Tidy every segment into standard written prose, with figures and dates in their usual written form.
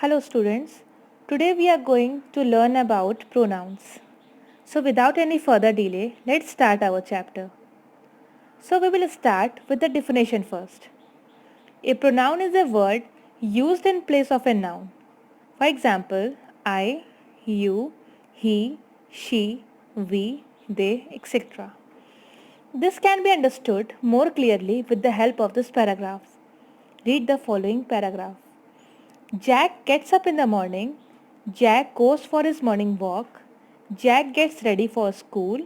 Hello students, today we are going to learn about pronouns. So without any further delay, let's start our chapter. So we will start with the definition first. A pronoun is a word used in place of a noun. For example, I, you, he, she, we, they, etc. This can be understood more clearly with the help of this paragraph. Read the following paragraph. Jack gets up in the morning. Jack goes for his morning walk. Jack gets ready for school.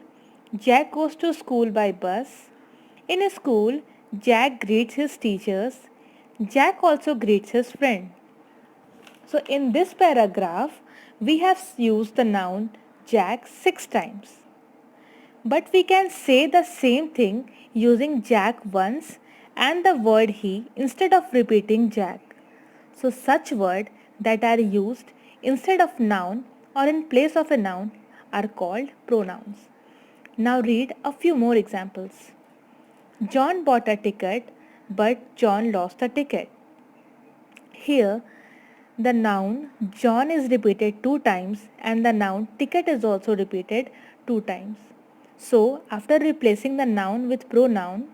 Jack goes to school by bus. In school, Jack greets his teachers. Jack also greets his friend. So in this paragraph, we have used the noun Jack 6 times. But we can say the same thing using Jack once and the word he instead of repeating Jack. So such words that are used instead of noun or in place of a noun are called pronouns. Now read a few more examples. John bought a ticket, but John lost the ticket. Here, the noun John is repeated 2 times and the noun ticket is also repeated 2 times. So, after replacing the noun with pronoun,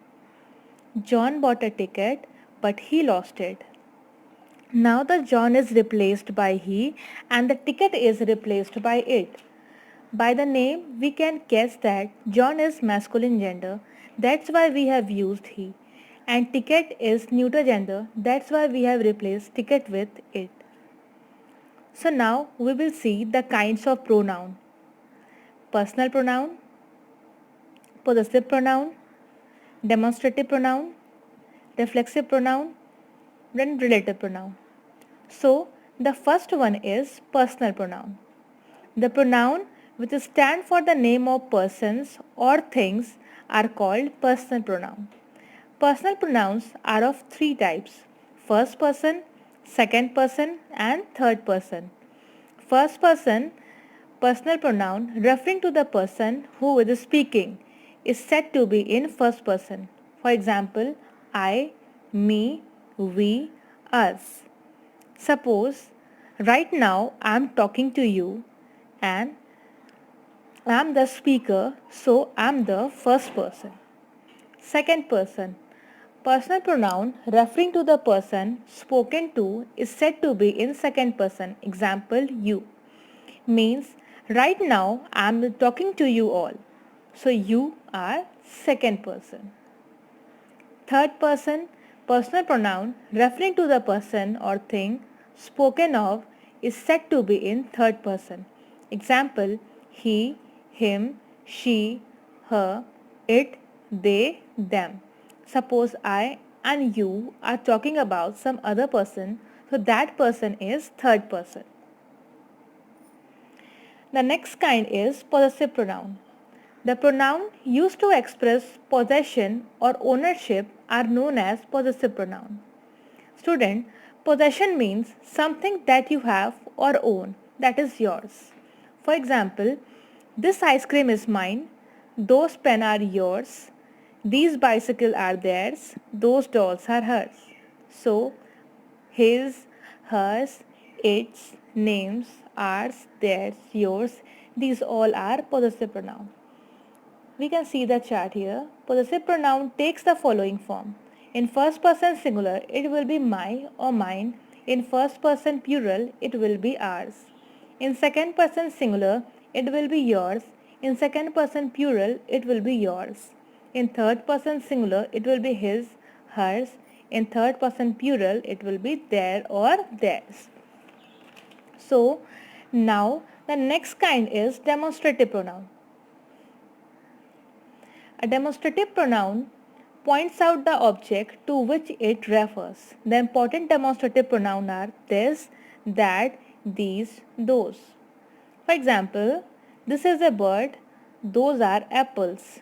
John bought a ticket, but he lost it. Now the John is replaced by he and the ticket is replaced by it. By the name, we can guess that John is masculine gender, that's why we have used he. And ticket is neuter gender, that's why we have replaced ticket with it. So now we will see the kinds of pronoun. Personal pronoun, possessive pronoun, demonstrative pronoun, reflexive pronoun, and relative pronoun. So the first one is personal pronoun. The pronoun which stand for the name of persons or things are called personal pronoun. Personal pronouns are of 3 types: first person, second person and third person. First person personal pronoun referring to the person who is speaking is said to be in first person. For example, I, me, we, us. Suppose right now I am talking to you and I am the speaker, so I am the first person. Second person. Personal pronoun referring to the person spoken to is said to be in second person. Example, you. Means right now I am talking to you all. So you are second person. Third person. Personal pronoun referring to the person or thing spoken of is said to be in third person. Example, he, him, she, her, it, they, them. Suppose I and you are talking about some other person, so that person is third person. The next kind is possessive pronoun. The pronoun used to express possession or ownership are known as possessive pronoun. Student, possession means something that you have or own, that is yours. For example, this ice cream is mine, those pen are yours, these bicycle are theirs, those dolls are hers. So, his, hers, its, names, ours, theirs, yours, these all are possessive pronoun. We can see the chart here. Possessive pronoun takes the following form. In first person singular, it will be my or mine. In first person plural, it will be ours. In second person singular, it will be yours. In second person plural, it will be yours. In third person singular, it will be his, hers. In third person plural, it will be their or theirs. So, now the next kind is demonstrative pronoun. A demonstrative pronoun points out the object to which it refers. The important demonstrative pronouns are this, that, these, those. For example, this is a bird, those are apples.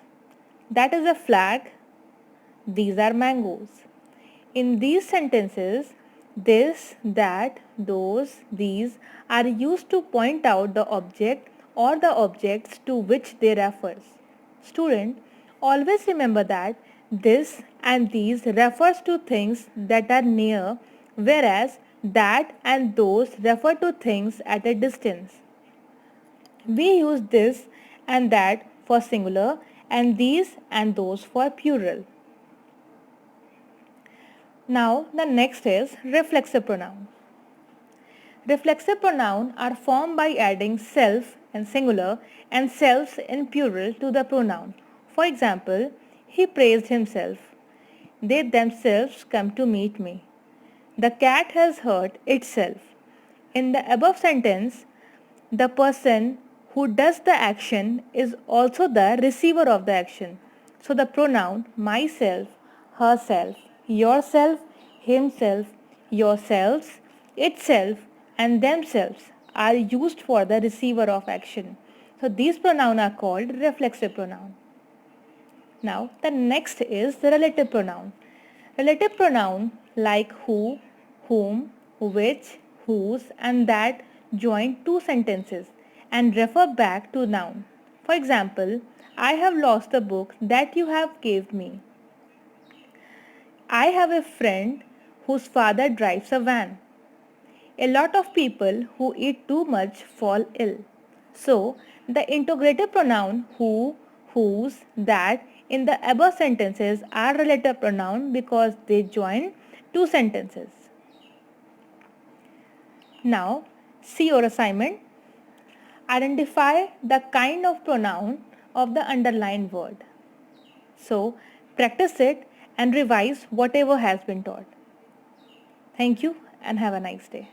That is a flag, these are mangoes. In these sentences, this, that, those, these are used to point out the object or the objects to which they refers. Student, always remember that this and these refers to things that are near, whereas That and those refer to things at a distance. We use this and that for singular and these and those for plural. Now the next is reflexive pronoun. Reflexive pronouns are formed by adding self in singular and selves in plural to the pronoun. For example, he praised himself. They themselves come to meet me. The cat has hurt itself. In the above sentence, the person who does the action is also the receiver of the action. So the pronoun myself, herself, yourself, himself, yourselves, itself, and themselves are used for the receiver of action. So these pronouns are called reflexive pronoun. Now the next is the relative pronoun. Relative pronoun like who, whom, which, whose and that join two sentences and refer back to noun. For example, I have lost the book that you have gave me. I have a friend whose father drives a van. A lot of people who eat too much fall ill. So, the integrative pronoun who, whose, that in the above sentences are relative pronoun because they join two sentences. Now, see your assignment. Identify the kind of pronoun of the underlined word. So, practice it and revise whatever has been taught. Thank you and have a nice day.